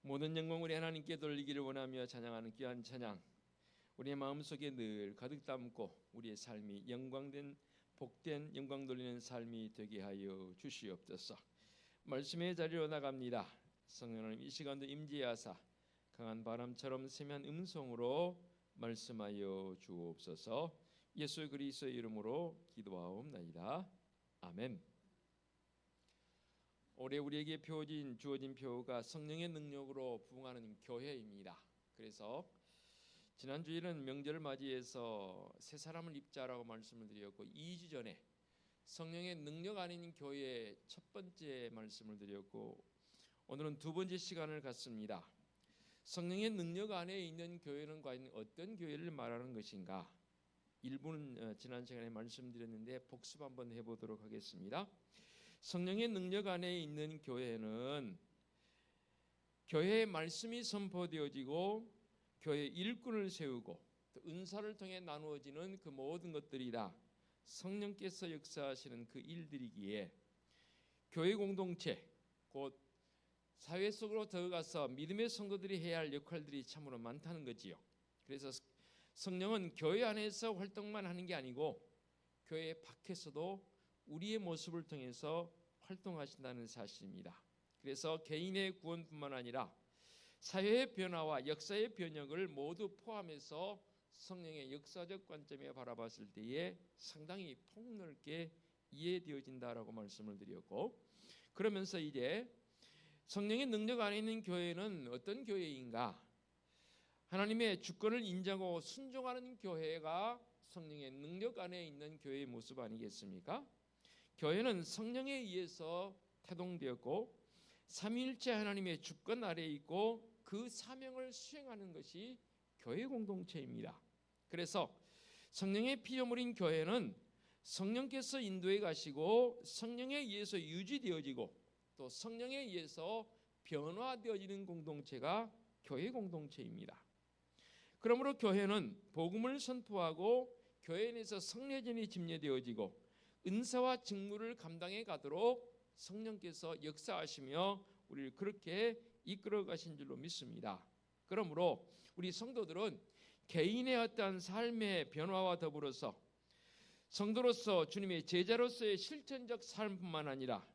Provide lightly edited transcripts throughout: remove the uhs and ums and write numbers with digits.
모든 영광 우리 하나님께 돌리기를 원하며 찬양하는 귀한 찬양, 우리의 마음속에 늘 가득 담고 우리의 삶이 영광된 복된 영광 돌리는 삶이 되게 하여 주시옵소서. 말씀의 자리로 나갑니다. 성령 하나님, 이 시간도 임재하사 강한 바람처럼 세미한 음성으로 말씀하여 주옵소서. 예수 그리스도의 이름으로 기도하옵나이다. 아멘. 올해 우리에게 주어진 표가 성령의 능력으로 부흥하는 교회입니다. 그래서 지난주에는 명절을 맞이해서 새 사람을 입자라고 말씀을 드렸고, 2주 전에 성령의 능력 안에 있는 교회의 첫 번째 말씀을 드렸고, 오늘은 두 번째 시간을 갖습니다. 성령의 능력 안에 있는 교회는 과연 어떤 교회를 말하는 것인가? 일부는 지난 시간에 말씀드렸는데 복습 한번 해보도록 하겠습니다. 성령의 능력 안에 있는 교회는 교회의 말씀이 선포되어지고 교회의 일꾼을 세우고 또 은사를 통해 나누어지는 그 모든 것들이 다 성령께서 역사하시는 그 일들이기에 교회 공동체, 곧 사회 속으로 들어가서 믿음의 성도들이 해야 할 역할들이 참으로 많다는 거지요. 그래서 성령은 교회 안에서 활동만 하는 게 아니고 교회 밖에서도 우리의 모습을 통해서 활동하신다는 사실입니다. 그래서 개인의 구원뿐만 아니라 사회의 변화와 역사의 변혁을 모두 포함해서 성령의 역사적 관점에 바라봤을 때에 상당히 폭넓게 이해되어진다라고 말씀을 드렸고, 그러면서 이제 성령의 능력 안에 있는 교회는 어떤 교회인가? 하나님의 주권을 인정하고 순종하는 교회가 성령의 능력 안에 있는 교회의 모습 아니겠습니까? 교회는 성령에 의해서 태동되었고 삼위일체 하나님의 주권 아래에 있고 그 사명을 수행하는 것이 교회 공동체입니다. 그래서 성령의 피조물인 교회는 성령께서 인도해 가시고 성령에 의해서 유지되어지고 또 성령에 의해서 변화되어지는 공동체가 교회 공동체입니다. 그러므로 교회는 복음을 선포하고 교회 내에서 성례전이 집례되어지고 은사와 직무를 감당해 가도록 성령께서 역사하시며 우리를 그렇게 이끌어 가신 줄로 믿습니다. 그러므로 우리 성도들은 개인의 어떠한 삶의 변화와 더불어서 성도로서 주님의 제자로서의 실천적 삶뿐만 아니라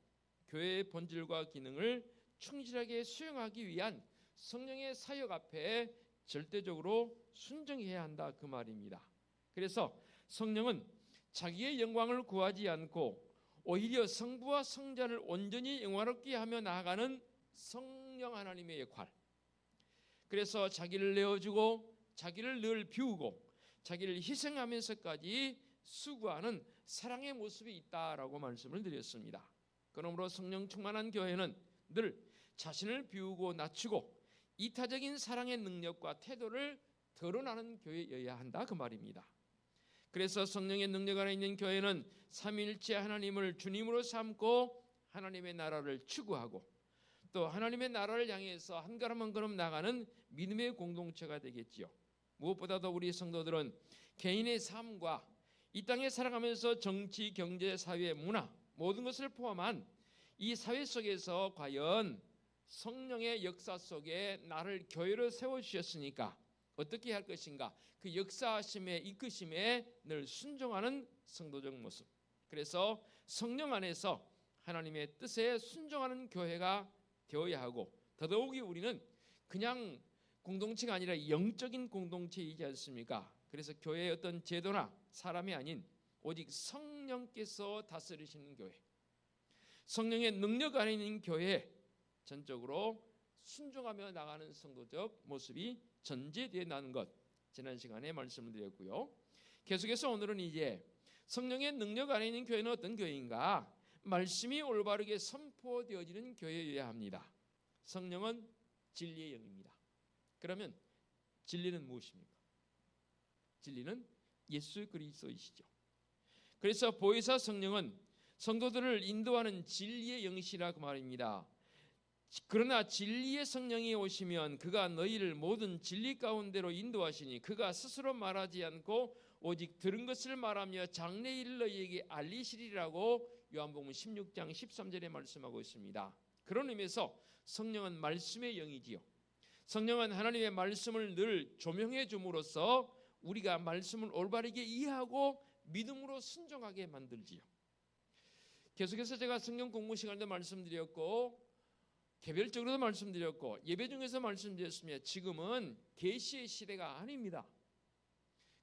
교회의 본질과 기능을 충실하게 수행하기 위한 성령의 사역 앞에 절대적으로 순종해야 한다, 그 말입니다. 그래서 성령은 자기의 영광을 구하지 않고 오히려 성부와 성자를 온전히 영화롭게 하며 나아가는 성령 하나님의 역할, 그래서 자기를 내어주고 자기를 늘 비우고 자기를 희생하면서까지 수고하는 사랑의 모습이 있다라고 말씀을 드렸습니다. 그러므로 성령 충만한 교회는 늘 자신을 비우고 낮추고 이타적인 사랑의 능력과 태도를 드러나는 교회여야 한다, 그 말입니다. 그래서 성령의 능력 안에 있는 교회는 삼위일체 하나님을 주님으로 삼고 하나님의 나라를 추구하고 또 하나님의 나라를 향해서 한 걸음 한 걸음 나가는 믿음의 공동체가 되겠지요. 무엇보다도 우리 성도들은 개인의 삶과 이 땅에 살아가면서 정치, 경제, 사회, 문화 모든 것을 포함한 이 사회 속에서 과연 성령의 역사 속에 나를 교회로 세워주셨으니까 어떻게 할 것인가, 그 역사하심에 이끄심에 늘 순종하는 성도적 모습, 그래서 성령 안에서 하나님의 뜻에 순종하는 교회가 되어야 하고, 더더욱이 우리는 그냥 공동체가 아니라 영적인 공동체이지 않습니까? 그래서 교회의 어떤 제도나 사람이 아닌 오직 성령께서 다스리시는 교회, 성령의 능력 안에 있는 교회 전적으로 순종하며 나가는 성도적 모습이 전제되어 나는 것, 지난 시간에 말씀을 드렸고요. 계속해서 오늘은 이제 성령의 능력 안에 있는 교회는 어떤 교회인가? 말씀이 올바르게 선포되어지는 교회여야 합니다. 성령은 진리의 영입니다. 그러면 진리는 무엇입니까? 진리는 예수 그리스도이시죠. 그래서 보혜사 성령은 성도들을 인도하는 진리의 영이시라고 말입니다. 그러나 진리의 성령이 오시면 그가 너희를 모든 진리 가운데로 인도하시니 그가 스스로 말하지 않고 오직 들은 것을 말하며 장래일 너희에게 알리시리라고 요한복음 16장 13절에 말씀하고 있습니다. 그런 의미에서 성령은 말씀의 영이지요. 성령은 하나님의 말씀을 늘 조명해 줌으로써 우리가 말씀을 올바르게 이해하고 믿음으로 순종하게 만들지요. 계속해서 제가 성경 공부 시간도 말씀드렸고 개별적으로도 말씀드렸고 예배 중에서 말씀드렸으며 지금은 계시의 시대가 아닙니다.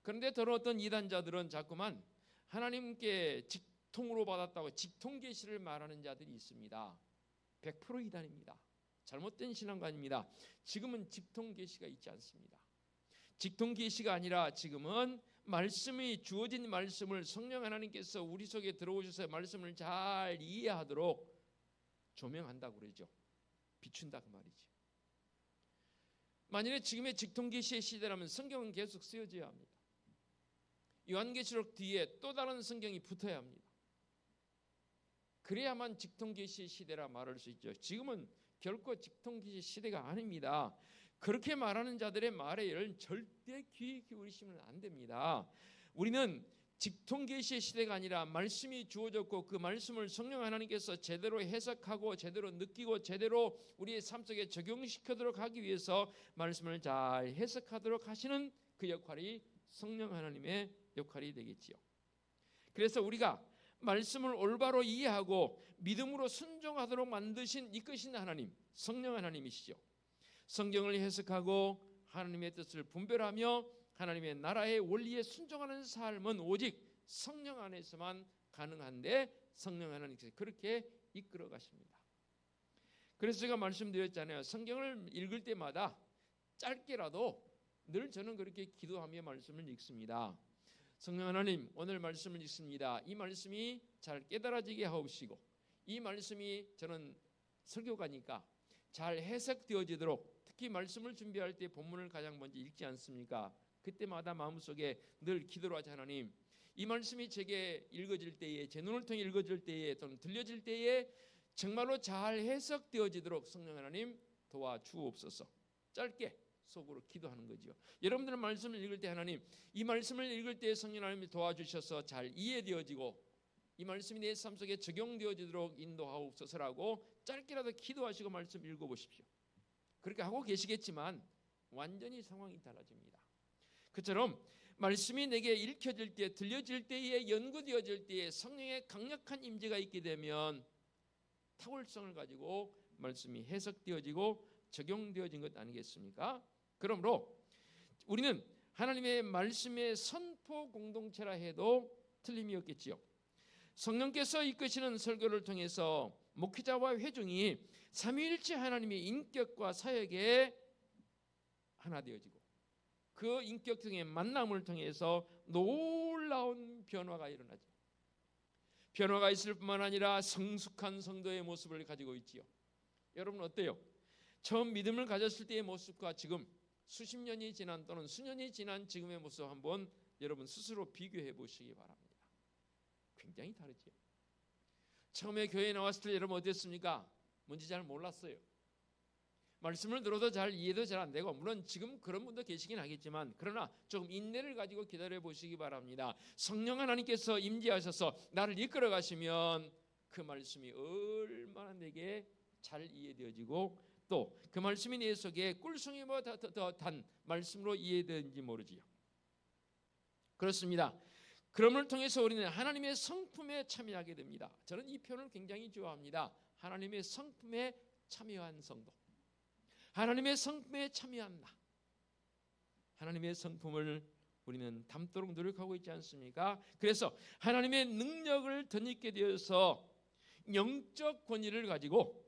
그런데 더러 어떤 이단자들은 자꾸만 하나님께 직통으로 받았다고 직통 계시를 말하는 자들이 있습니다. 100% 이단입니다. 잘못된 신앙관입니다. 지금은 직통 계시가 있지 않습니다. 직통 계시가 아니라 지금은 말씀이 주어진 말씀을 성령 하나님께서 우리 속에 들어오셔서 말씀을 잘 이해하도록 조명한다고 그러죠. 비춘다 그 말이죠. 만일에 지금의 직통 계시의 시대라면 성경은 계속 쓰여져야 합니다. 요한계시록 뒤에 또 다른 성경이 붙어야 합니다. 그래야만 직통 계시의 시대라 말할 수 있죠. 지금은 결코 직통 계시의 시대가 아닙니다. 그렇게 말하는 자들의 말에 절대 귀 기울이시면 안 됩니다. 우리는 직통 계시의 시대가 아니라 말씀이 주어졌고 그 말씀을 성령 하나님께서 제대로 해석하고 제대로 느끼고 제대로 우리의 삶 속에 적용시키도록 하기 위해서 말씀을 잘 해석하도록 하시는 그 역할이 성령 하나님의 역할이 되겠지요. 그래서 우리가 말씀을 올바로 이해하고 믿음으로 순종하도록 만드신 이끄신 하나님, 성령 하나님이시죠. 성경을 해석하고 하나님의 뜻을 분별하며 하나님의 나라의 원리에 순종하는 삶은 오직 성령 안에서만 가능한데 성령 하나님께서 그렇게 이끌어 가십니다. 그래서 제가 말씀드렸잖아요. 성경을 읽을 때마다 짧게라도 늘 저는 그렇게 기도하며 말씀을 읽습니다. 성령 하나님, 오늘 말씀을 읽습니다. 이 말씀이 잘 깨달아지게 하옵시고 이 말씀이 저는 설교가니까 잘 해석되어지도록 특히 말씀을 준비할 때 본문을 가장 먼저 읽지 않습니까? 그때마다 마음속에 늘 기도를 하자. 하나님, 이 말씀이 제게 읽어질 때에 제 눈을 통해 읽어질 때에 또는 들려질 때에 정말로 잘 해석되어지도록 성령 하나님 도와주옵소서. 짧게 속으로 기도하는 거죠. 여러분들은 말씀을 읽을 때 하나님, 이 말씀을 읽을 때 성령 하나님이 도와주셔서 잘 이해되어지고 이 말씀이 내 삶 속에 적용되어지도록 인도하옵소서라고 짧게라도 기도하시고 말씀 읽어보십시오. 그렇게 하고 계시겠지만 완전히 상황이 달라집니다. 그처럼 말씀이 내게 읽혀질 때 들려질 때에 연구되어질 때에 성령의 강력한 임재가 있게 되면 탁월성을 가지고 말씀이 해석되어지고 적용되어진 것 아니겠습니까? 그러므로 우리는 하나님의 말씀의 선포 공동체라 해도 틀림이 없겠지요. 성령께서 이끄시는 설교를 통해서 목회자와 회중이 삼위일체 하나님의 인격과 사역에 하나 되어지고 그 인격 등의 만남을 통해서 놀라운 변화가 일어나죠. 변화가 있을 뿐만 아니라 성숙한 성도의 모습을 가지고 있지요. 여러분 어때요? 처음 믿음을 가졌을 때의 모습과 지금 수십 년이 지난 또는 수년이 지난 지금의 모습 한번 여러분 스스로 비교해 보시기 바랍니다. 굉장히 다르죠. 처음에 교회에 나왔을 때 여러분 어땠습니까? 뭔지 잘 몰랐어요. 말씀을 들어도 잘 이해도 잘 안 되고 물론 지금 그런 분도 계시긴 하겠지만 그러나 조금 인내를 가지고 기다려 보시기 바랍니다. 성령 하나님께서 임재하셔서 나를 이끌어 가시면 그 말씀이 얼마나 내게 잘 이해되어지고 또 그 말씀이 내 속에 꿀송이보다 더 단 말씀으로 이해되는지 모르지요. 그렇습니다. 그럼을 통해서 우리는 하나님의 성품에 참여하게 됩니다. 저는 이 표현을 굉장히 좋아합니다. 하나님의 성품에 참여한 성도. 하나님의 성품에 참여한 나. 하나님의 성품을 우리는 담도록 노력하고 있지 않습니까? 그래서 하나님의 능력을 덧입게 되어서 영적 권위를 가지고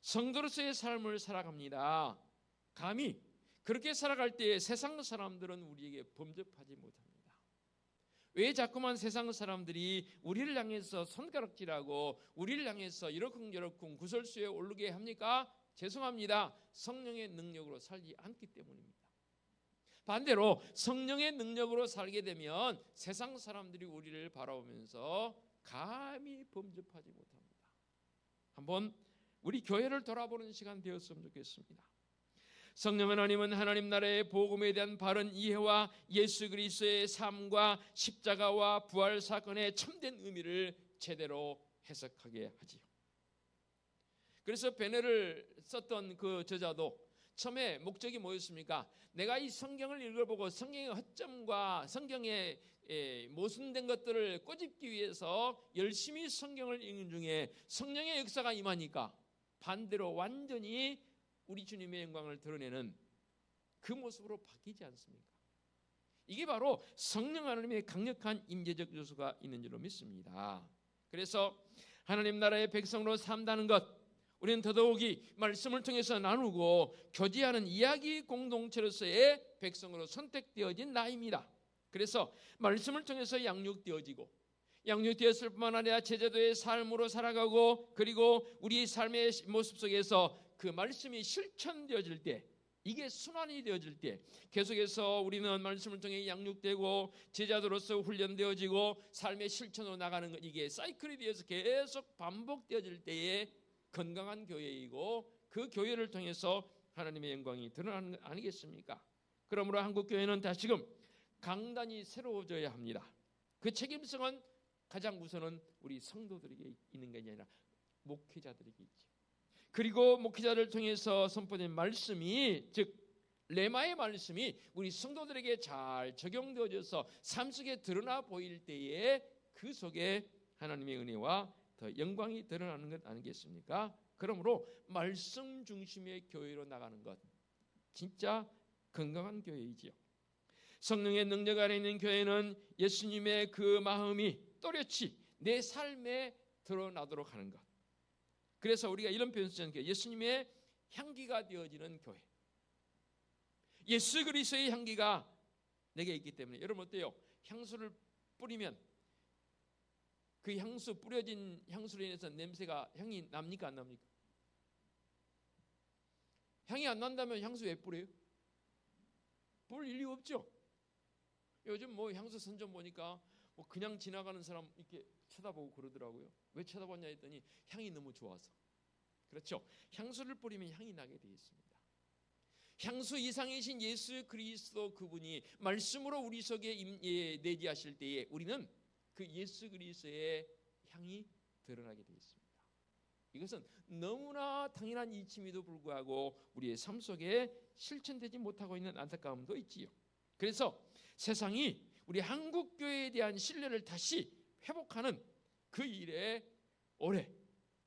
성도로서의 삶을 살아갑니다. 감히 그렇게 살아갈 때 세상 사람들은 우리에게 범접하지 못합니다. 왜 자꾸만 세상 사람들이 우리를 향해서 손가락질하고 우리를 향해서 이러쿵저러쿵 구설수에 오르게 합니까? 죄송합니다. 성령의 능력으로 살지 않기 때문입니다. 반대로 성령의 능력으로 살게 되면 세상 사람들이 우리를 바라보면서 감히 범접하지 못합니다. 한번 우리 교회를 돌아보는 시간 되었으면 좋겠습니다. 성령 하나님은 하나님 나라의 복음에 대한 바른 이해와 예수 그리스도의 삶과 십자가와 부활 사건의 참된 의미를 제대로 해석하게 하지요. 그래서 베네를 썼던 그 저자도 처음에 목적이 뭐였습니까? 내가 이 성경을 읽어보고 성경의 허점과 성경의 모순된 것들을 꼬집기 위해서 열심히 성경을 읽는 중에 성령의 역사가 임하니까 반대로 완전히 우리 주님의 영광을 드러내는 그 모습으로 바뀌지 않습니까? 이게 바로 성령 하나님의 강력한 임재적 요소가 있는 줄로 믿습니다. 그래서 하나님 나라의 백성으로 산다는 것, 우리는 더더욱이 말씀을 통해서 나누고 교제하는 이야기 공동체로서의 백성으로 선택되어진 나이입니다. 그래서 말씀을 통해서 양육되어지고 양육되었을 뿐만 아니라 제자도의 삶으로 살아가고 그리고 우리 삶의 모습 속에서 그 말씀이 실천되어질 때, 이게 순환이 되어질 때 계속해서 우리는 말씀을 통해 양육되고 제자도로서 훈련되어지고 삶의 실천으로 나가는 것, 이게 사이클이 되어서 계속 반복되어질 때에 건강한 교회이고 그 교회를 통해서 하나님의 영광이 드러나는 것 아니겠습니까? 그러므로 한국교회는 다시금 강단이 새로워져야 합니다. 그 책임성은 가장 우선은 우리 성도들에게 있는 게 아니라 목회자들에게 있죠. 그리고 목회자를 통해서 선포된 말씀이, 즉 레마의 말씀이 우리 성도들에게 잘 적용되어져서 삶 속에 드러나 보일 때에 그 속에 하나님의 은혜와 더 영광이 드러나는 것 아니겠습니까? 그러므로 말씀 중심의 교회로 나가는 것, 진짜 건강한 교회이지요. 성령의 능력 안에 있는 교회는 예수님의 그 마음이 또렷이 내 삶에 드러나도록 하는 것. 그래서 우리가 이런 표현을 쓰는 게 예수님의 향기가 되어지는 교회. 예수 그리스도의 향기가 내게 있기 때문에, 여러분 어때요? 향수를 뿌리면 그 향수, 뿌려진 향수로 인해서 냄새가, 향이 납니까 안 납니까? 향이 안 난다면 향수 왜 뿌려요? 뿌릴 이유 없죠. 요즘 뭐 향수 선전 보니까 뭐 그냥 지나가는 사람 이렇게 쳐다보고 그러더라고요. 왜 쳐다봤냐 했더니 향이 너무 좋아서. 그렇죠. 향수를 뿌리면 향이 나게 되어 있습니다. 향수 이상이신 예수 그리스도 그분이 말씀으로 우리 속에 내재하실 때에 우리는 그 예수 그리스도의 향이 드러나게 되어 있습니다. 이것은 너무나 당연한 이치임에도 불구하고 우리의 삶 속에 실천되지 못하고 있는 안타까움도 있지요. 그래서 세상이 우리 한국교회에 대한 신뢰를 다시 회복하는 그 일에 올해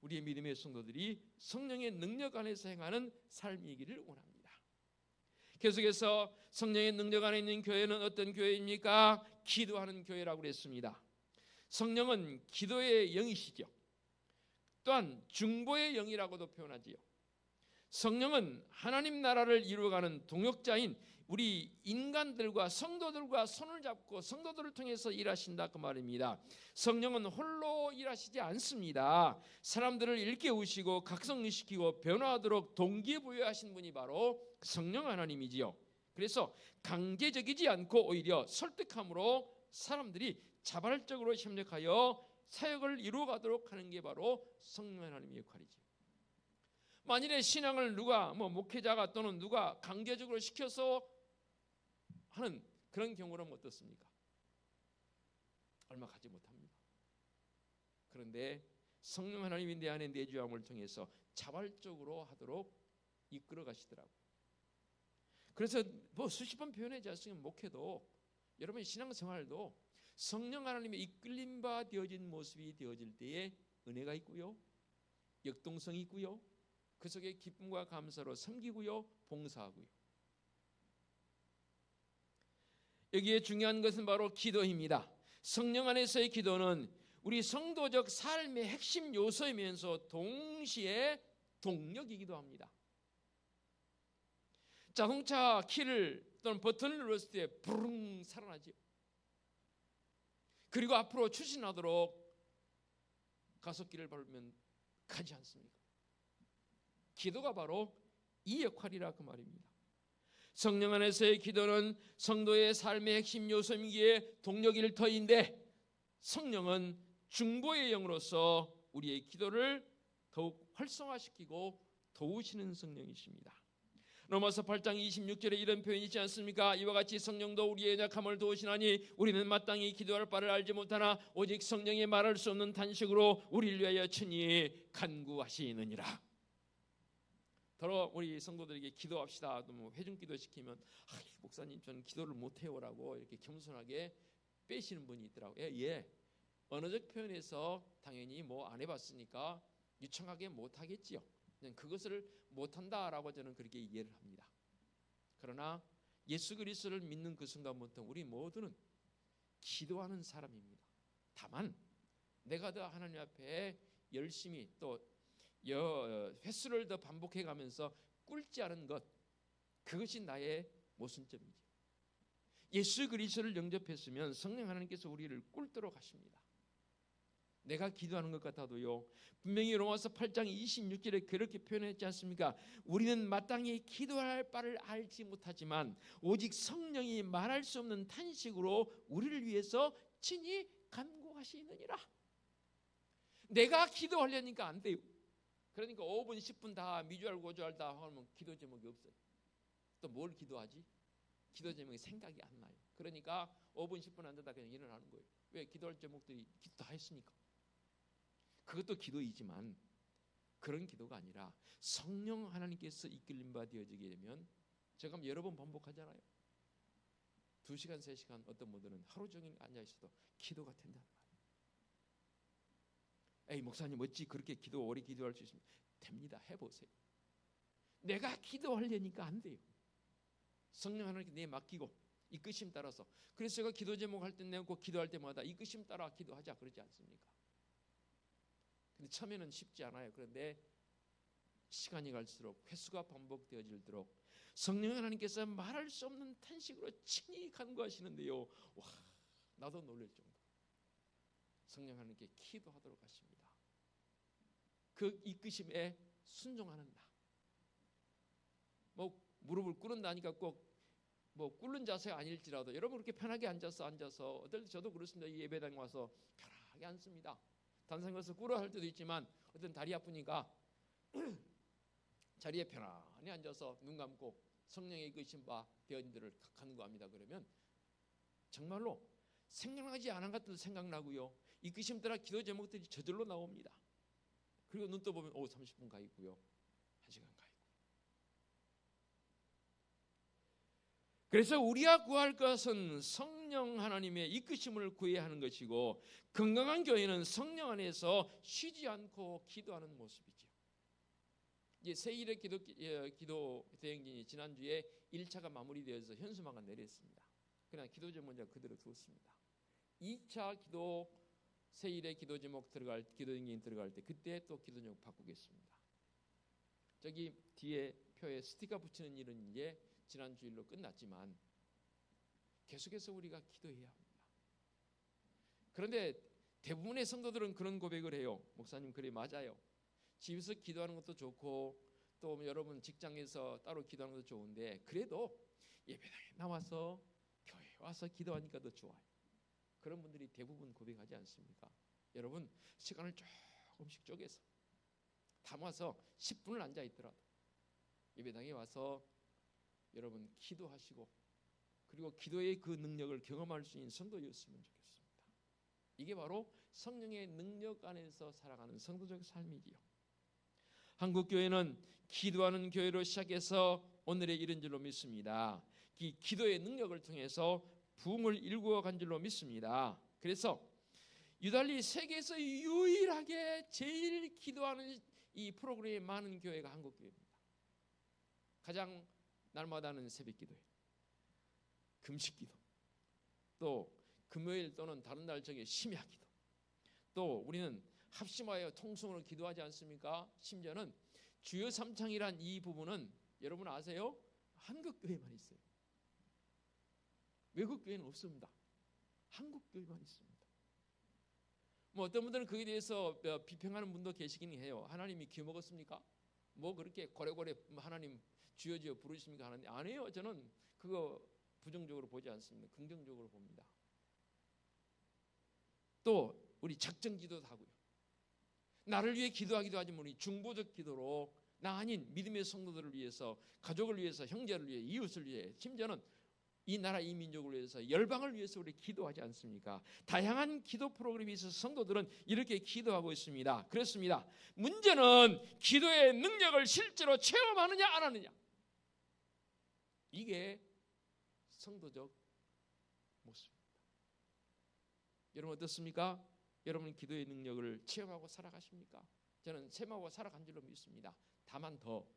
우리의 믿음의 성도들이 성령의 능력 안에서 행하는 삶이기를 원합니다. 계속해서 성령의 능력 안에 있는 교회는 어떤 교회입니까? 기도하는 교회라고 그랬습니다. 성령은 기도의 영이시죠. 또한 중보의 영이라고도 표현하지요. 성령은 하나님 나라를 이루어가는 동역자인 우리 인간들과 성도들과 손을 잡고 성도들을 통해서 일하신다 그 말입니다. 성령은 홀로 일하시지 않습니다. 사람들을 일깨우시고 각성시키고 변화하도록 동기부여하신 분이 바로 성령 하나님이지요. 그래서 강제적이지 않고 오히려 설득함으로 사람들이 자발적으로 협력하여 사역을 이루어가도록 하는 게 바로 성령 하나님의 역할이죠. 만일에 신앙을 누가 목회자가 또는 누가 강제적으로 시켜서 하는 그런 경우는 어떻습니까? 얼마 가지 못합니다. 그런데 성령 하나님이 내 안에 내주함을 통해서 자발적으로 하도록 이끌어 가시더라고요. 그래서 수십 번 표현하지 않습니까? 목회도 여러분의 신앙생활도 성령 하나님의 이끌림 바 되어진 모습이 되어질 때에 은혜가 있고요, 역동성이 있고요, 그 속에 기쁨과 감사로 섬기고요, 봉사하고요. 여기에 중요한 것은 바로 기도입니다. 성령 안에서의 기도는 우리 성도적 삶의 핵심 요소이면서 동시에 동력이기도 합니다. 자동차 키를 또는 버튼을 눌렀을 때 부릉 살아나죠. 그리고 앞으로 추진하도록 가속기를 밟으면 가지 않습니까? 기도가 바로 이 역할이라 그 말입니다. 성령 안에서의 기도는 성도의 삶의 핵심 요소이기에 동력일 터인데, 성령은 중보의 영으로서 우리의 기도를 더욱 활성화시키고 도우시는 성령이십니다. 로마서 8장 26절에 이런 표현이 있지 않습니까? 이와 같이 성령도 우리의 약함을 도우시나니 우리는 마땅히 기도할 바를 알지 못하나 오직 성령이 말할 수 없는 탄식으로 우리를 위하여 친히 간구하시느니라. 더러 우리 성도들에게 기도합시다. 또 뭐 회중기도 시키면 목사님 저는 기도를 못해요라고 이렇게 겸손하게 빼시는 분이 있더라고요. 예. 언어적 표현에서 당연히 뭐 안 해봤으니까 유창하게 못하겠지요. 그것을 못한다라고 저는 그렇게 이해를 합니다. 그러나 예수 그리스도를 믿는 그 순간부터 우리 모두는 기도하는 사람입니다. 다만 내가 더 하나님 앞에 열심히 또 횟수를 더 반복해 가면서 꿇지 않은 것, 그것이 나의 모순점이죠. 예수 그리스도를 영접했으면 성령 하나님께서 우리를 꿇도록 하십니다. 내가 기도하는 것 같아도요, 분명히 로마서 8장 26절에 그렇게 표현했지 않습니까? 우리는 마땅히 기도할 바를 알지 못하지만 오직 성령이 말할 수 없는 탄식으로 우리를 위해서 친히 간구하시느니라. 내가 기도하려니까 안 돼요. 그러니까 5분 10분 다 미주알 고주알 다 하면 기도 제목이 없어요. 또 뭘 기도하지? 기도 제목이 생각이 안 나요. 그러니까 5분 10분 안 되다 그냥 일어나는 거예요. 왜? 기도할 제목들이 기도 다 했으니까. 그것도 기도이지만 그런 기도가 아니라 성령 하나님께서 이끌림 바 되어지게 되면, 제가 여러 번 반복하잖아요. 2시간 3시간 어떤 분들은 하루 종일 앉아있어도 기도가 된다는 말이에요. 에이 목사님 어찌 그렇게 오래 기도할 수 있습니까? 됩니다. 해보세요. 내가 기도하려니까 안 돼요. 성령 하나님께 내 맡기고 이끄심 따라서. 그래서 제가 기도 제목 할 때 내고 기도할 때마다 이끄심 따라 기도하자 그러지 않습니까? 근데 처음에는 쉽지 않아요. 그런데 시간이 갈수록 횟수가 반복되어질수록 성령 하나님께서 말할 수 없는 탄식으로 친히 간구하시는데요, 와, 나도 놀랄 정도. 성령 하나님께 기도하도록 하십니다. 그 이끄심에 순종하는 나. 뭐 무릎을 꿇는다니까 꼭 뭐 꿇는 자세가 아닐지라도 여러분 그렇게 편하게 앉아서 어떨 때 저도 그렇습니다. 이 예배당에 와서 편하게 앉습니다. 단상에서 꿇어 할 때도 있지만 어떤 다리 아프니까 자리에 편안히 앉아서 눈 감고 성령의 이끄심 바 되어진들을 간구합니다. 그러면 정말로 생각나지 않은 것들도 생각나고요, 이끄심 따라 기도 제목들이 저절로 나옵니다. 그리고 눈 떠보면 30분 가 있고요, 1시간 가 있고. 그래서 우리가 구할 것은 성령 하나님의 이끄심을 구해야 하는 것이고, 건강한 교회는 성령 안에서 쉬지 않고 기도하는 모습이죠. 이제 새1회 기도 대행진이 지난주에 1차가 마무리되어서 현수막가 내렸습니다. 그러나 기도 제목 그대로 두었습니다. 2차 새1회 기도 제목 기도 대행진 들어갈 때 그때 또 기도 제목 바꾸겠습니다. 저기 뒤에 표에 스티커 붙이는 일은 이제 지난 주일로 끝났지만 계속해서 우리가 기도해야 합니다. 그런데 대부분의 성도들은 그런 고백을 해요. 목사님 그래 맞아요. 집에서 기도하는 것도 좋고 또 여러분 직장에서 따로 기도하는 것도 좋은데 그래도 예배당에 나와서 교회에 와서 기도하니까 더 좋아요. 그런 분들이 대부분 고백하지 않습니까? 여러분 시간을 조금씩 쪼개서 담아서 10분을 앉아있더라도 예배당에 와서 여러분 기도하시고 그리고 기도의 그 능력을 경험할 수 있는 성도였으면 좋겠습니다. 이게 바로 성령의 능력 안에서 살아가는 성도적 삶이지요. 한국교회는 기도하는 교회로 시작해서 오늘에 이른 줄로 믿습니다. 이 기도의 능력을 통해서 부흥을 일구어 간 줄로 믿습니다. 그래서 유달리 세계에서 유일하게 제일 기도하는 이 프로그램이 많은 교회가 한국교회입니다. 가장 날마다 하는 새벽기도에 금식기도, 또 금요일 또는 다른 날 저녁에 심야기도, 또 우리는 합심하여 통성으로 기도하지 않습니까? 심지어는 주여 삼창이란 이 부분은 여러분 아세요? 한국교회만 있어요. 외국교회는 없습니다. 한국교회만 있습니다. 뭐 어떤 분들은 그에 대해서 비평하는 분도 계시긴 해요. 하나님이 기먹었습니까? 뭐 그렇게 고래고래 하나님 주여 주여 부르십니까 하는데 아니에요. 저는 그거 부정적으로 보지 않습니다. 긍정적으로 봅니다. 또 우리 작정기도도 하고요. 나를 위해 기도하기도 하지만 우리 중보적 기도로 나 아닌 믿음의 성도들을 위해서, 가족을 위해서, 형제를 위해, 이웃을 위해, 심지어는 이 나라 이 민족을 위해서 열방을 위해서 우리 기도하지 않습니까? 다양한 기도 프로그램이 있어서 성도들은 이렇게 기도하고 있습니다. 그렇습니다. 문제는 기도의 능력을 실제로 체험하느냐 안 하느냐. 이게 성도적 모습입니다. 여러분 어떻습니까? 여러분 기도의 능력을 체험하고 살아가십니까? 저는 체험하고 살아간 줄로 믿습니다. 다만 더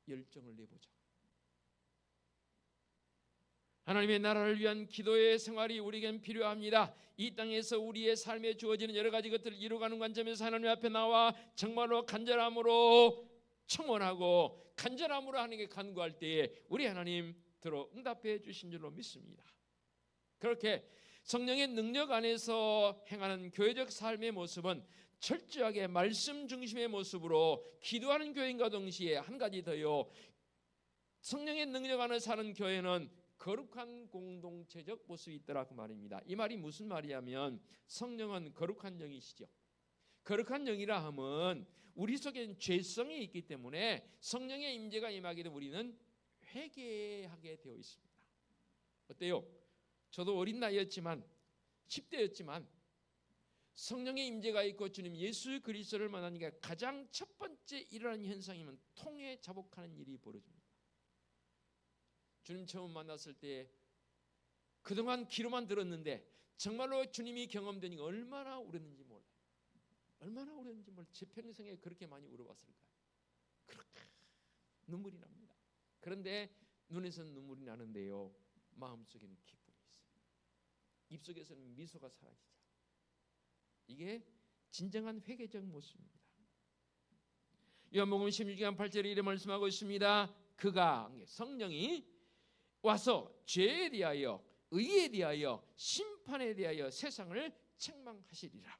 열정을 내보자. 하나님의 나라를 위한 기도의 생활이 우리에겐 필요합니다. 이 땅에서 우리의 삶에 주어지는 여러 가지 것들을 이루어가는 관점에서 하나님 앞에 나와 정말로 간절함으로 청원하고 간절함으로 하나님께 간구할 때에 우리 하나님 들어 응답해 주신 줄로 믿습니다. 그렇게 성령의 능력 안에서 행하는 교회적 삶의 모습은 철저하게 말씀 중심의 모습으로 기도하는 교회인과 동시에 한 가지 더요. 성령의 능력 안에 사는 교회는 거룩한 공동체적 모습이 있더라 그 말입니다. 이 말이 무슨 말이냐면 성령은 거룩한 영이시죠. 거룩한 영이라 하면 우리 속엔 죄성이 있기 때문에 성령의 임재가 임하게 되면 우리는 회개하게 되어 있습니다. 어때요? 저도 어린 나이였지만 10대였지만 성령의 임재가 있고 주님 예수 그리스도를 만나니까 가장 첫 번째 일어나는 현상이면 통회 자복하는 일이 벌어집니다. 주님 처음 만났을 때 그동안 귀로만 들었는데 정말로 주님이 경험되니까 얼마나 울었는지 몰라요. 얼마나 울었는지 몰라요. 제 평생에 그렇게 많이 울어봤을까요? 그렇게 눈물이 납니다. 그런데 눈에서는 눈물이 나는데요, 마음속에는 기쁨이 있어요. 입속에서는 미소가 사라지죠. 이게 진정한 회개적 모습입니다. 요한복음 16장 8절에 이렇게 말씀하고 있습니다. 그가 성령이 와서 죄에 대하여 의에 대하여 심판에 대하여 세상을 책망하시리라.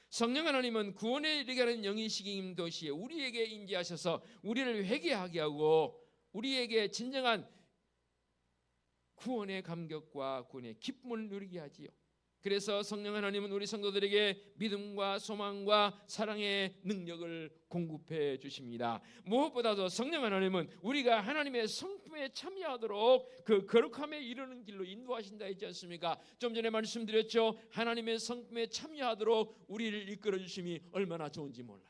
성령 하나님은 구원에 이르게 하는 영이시긴 도시에 우리에게 임재하셔서 우리를 회개하게 하고 우리에게 진정한 구원의 감격과 구원의 기쁨을 누리게 하지요. 그래서 성령 하나님은 우리 성도들에게 믿음과 소망과 사랑의 능력을 공급해 주십니다. 무엇보다도 성령 하나님은 우리가 하나님의 성품에 참여하도록 그 거룩함에 이르는 길로 인도하신다 했지 않습니까? 좀 전에 말씀드렸죠. 하나님의 성품에 참여하도록 우리를 이끌어 주심이 얼마나 좋은지 몰라요.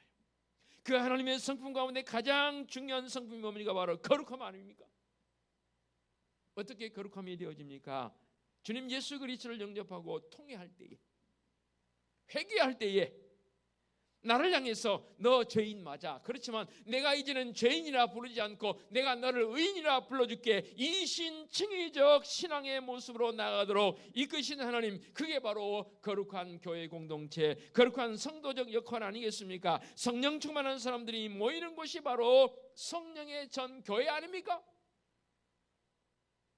그 하나님의 성품 가운데 가장 중요한 성품이 뭡니까? 바로 거룩함 아닙니까? 어떻게 거룩함이 되어집니까? 주님 예수 그리스도를 영접하고 통회할 때에, 회개할 때에 나를 향해서 너 죄인 맞아. 그렇지만 내가 이제는 죄인이라 부르지 않고 내가 너를 의인이라 불러줄게. 이신칭의적 신앙의 모습으로 나아가도록 이끄신 하나님, 그게 바로 거룩한 교회 공동체, 거룩한 성도적 역할 아니겠습니까? 성령 충만한 사람들이 모이는 곳이 바로 성령의 전 교회 아닙니까?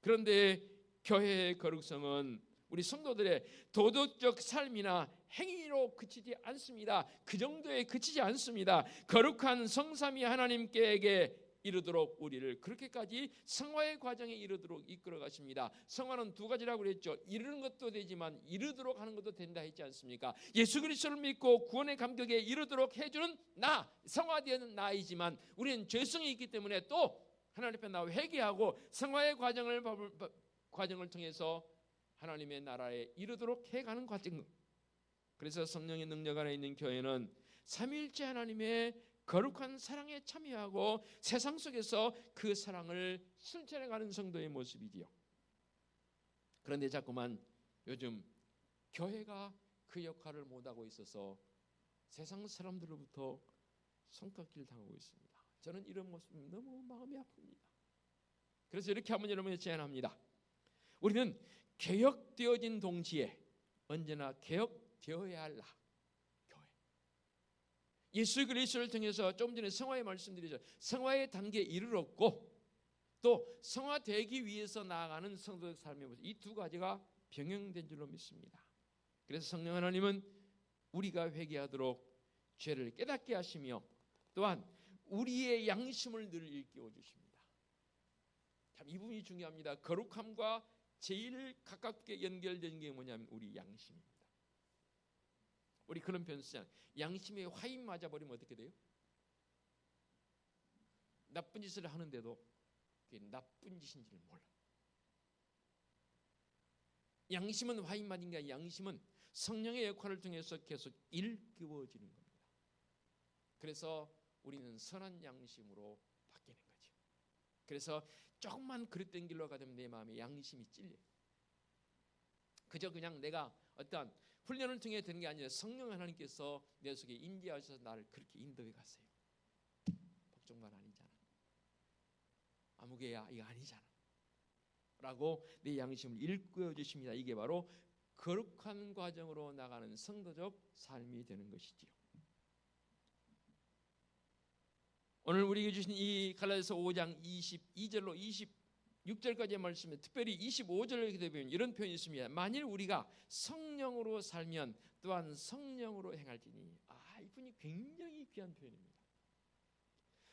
그런데 교회의 거룩성은 우리 성도들의 도덕적 삶이나 행위로 그치지 않습니다. 그 정도에 그치지 않습니다. 거룩한 성삼위 하나님께 이르도록 우리를 그렇게까지 성화의 과정에 이르도록 이끌어 가십니다. 성화는 두 가지라고 그랬죠. 이르는 것도 되지만 이르도록 하는 것도 된다 했지 않습니까? 예수 그리스도를 믿고 구원의 감격에 이르도록 해주는 나, 성화되는 나이지만 우리는 죄성이 있기 때문에 또 하나님 앞에 나와 회개하고 성화의 과정을 통해서 하나님의 나라에 이르도록 해가는 과정. 그래서 성령의 능력 안에 있는 교회는 삼위일체 하나님의 거룩한 사랑에 참여하고 세상 속에서 그 사랑을 실천해가는 성도의 모습이지요. 그런데 자꾸만 요즘 교회가 그 역할을 못하고 있어서 세상 사람들로부터 손깍질 당하고 있습니다. 저는 이런 모습이 너무 마음이 아픕니다. 그래서 이렇게 한번 여러분에 제안합니다. 우리는 개혁되어진 동시에 언제나 개혁되어야 할 교회. 예수 그리스도를 통해서 조금 전에 성화의 말씀드리죠. 성화의 단계에 이르렀고 또 성화되기 위해서 나아가는 성도적 삶의 모습, 이 두 가지가 병행된 줄로 믿습니다. 그래서 성령 하나님은 우리가 회개하도록 죄를 깨닫게 하시며 또한 우리의 양심을 늘 일깨워 주십니다. 참 이 부분이 중요합니다. 거룩함과 제일 가깝게 연결된 게 뭐냐면 우리 양심입니다. 우리 그런 표현 쓰잖아요. 양심에 화인 맞아버리면 어떻게 돼요? 나쁜 짓을 하는데도 그게 나쁜 짓인지를 몰라. 양심은 와인맛인가? 양심은 성령의 역할을 통해서 계속 일깨워지는 겁니다. 그래서 우리는 선한 양심으로 바뀌는 거죠. 그래서 조금만 그릇된 길로 가면 내 마음에 양심이 찔려요. 그저 그냥 내가 어떠한 훈련을 통해 되는 게 아니라 성령 하나님께서 내 속에 임재하셔서 나를 그렇게 인도해 가세요. 복종만 아니잖아, 아무개야 이거 아니잖아 라고 내 양심을 일깨워 주십니다. 이게 바로 거룩한 과정으로 나가는 성도적 삶이 되는 것이지요. 오늘 우리에게 주신 이 갈라디아서 5장 22절로 26절까지의 말씀에 특별히 25절에 되면 이런 표현이 있습니다. 만일 우리가 성령으로 살면 또한 성령으로 행할지니. 이분이 굉장히 귀한 표현입니다.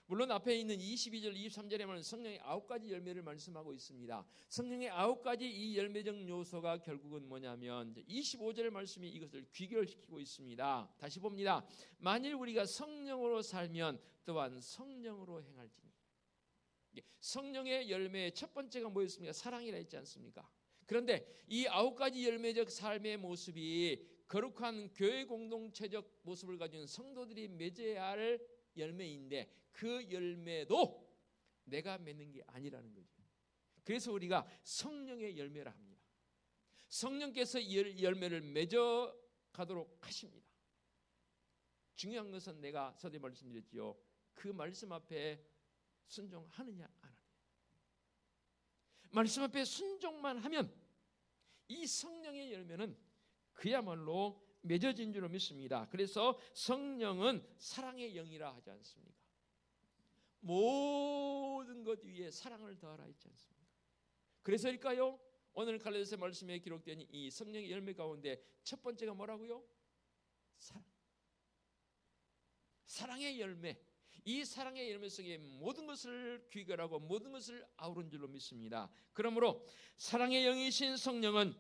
물론 앞에 있는 22절, 23절에 말하는 성령의 9가지 열매를 말씀하고 있습니다. 성령의 9가지 이 열매적 요소가 결국은 뭐냐면 25절의 말씀이 이것을 귀결시키고 있습니다. 다시 봅니다. 만일 우리가 성령으로 살면 또한 성령으로 행할지니. 성령의 열매의 첫 번째가 뭐였습니까? 사랑이라 했지 않습니까? 그런데 이 9가지 열매적 삶의 모습이 거룩한 교회 공동체적 모습을 가진 성도들이 맺어야 할 열매인데 그 열매도 내가 맺는 게 아니라는 거죠. 그래서 우리가 성령의 열매라 합니다. 성령께서 열매를 맺어 가도록 하십니다. 중요한 것은 내가 서두에 말씀드렸지요. 그 말씀 앞에 순종하느냐 안 하느냐. 말씀 앞에 순종만 하면 이 성령의 열매는 그야말로 맺어진 줄로 믿습니다. 그래서 성령은 사랑의 영이라 하지 않습니까? 모든 것 위에 사랑을 더하라 했지 않습니까? 그래서일까요? 오늘 갈라디아서 말씀에 기록된 이 성령의 열매 가운데 첫 번째가 뭐라고요? 사랑. 사랑의 열매. 이 사랑의 열매 속에 모든 것을 귀결하고 모든 것을 아우른 줄로 믿습니다. 그러므로 사랑의 영이신 성령은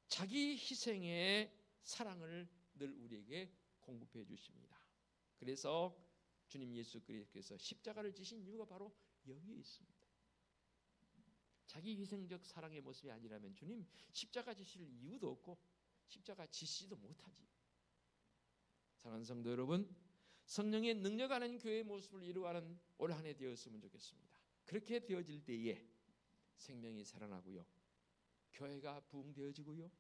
자기 희생의 사랑을 늘 우리에게 공급해 주십니다. 그래서 주님 예수 그리스도께서 십자가를 지신 이유가 바로 여기에 있습니다. 자기 희생적 사랑의 모습이 아니라면 주님 십자가 지실 이유도 없고 십자가 지시도 못하지. 사랑하는 성도 여러분, 성령의 능력 안는 교회의 모습을 이루어가는 올 한 해 되었으면 좋겠습니다. 그렇게 되어질 때에 생명이 살아나고요, 교회가 부흥되어지고요,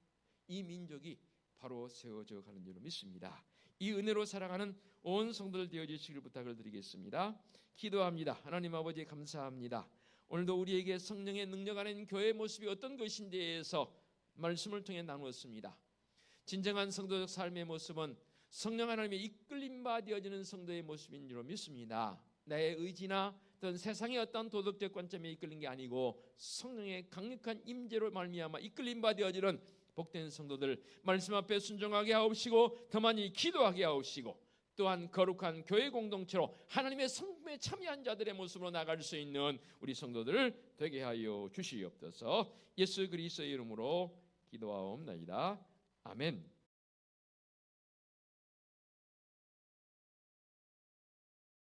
이 민족이 바로 세워져 가는 줄로 믿습니다. 이 은혜로 살아가는 온 성도들 되어주시길 부탁을 드리겠습니다. 기도합니다. 하나님 아버지 감사합니다. 오늘도 우리에게 성령의 능력 안는 교회의 모습이 어떤 것인지에서 말씀을 통해 나누었습니다. 진정한 성도적 삶의 모습은 성령 하나님의 이끌림바 되어지는 성도의 모습인 줄로 믿습니다. 나의 의지나 어떤 세상의 어떤 도덕적 관점에 이끌린 게 아니고 성령의 강력한 임재로 말미암아 이끌림바 되어지는 복된 성도들, 말씀 앞에 순종하게 하옵시고 더 많이 기도하게 하옵시고 또한 거룩한 교회 공동체로 하나님의 성품에 참여한 자들의 모습으로 나갈 수 있는 우리 성도들을 되게 하여 주시옵소서. 예수 그리스도의 이름으로 기도하옵나이다. 아멘.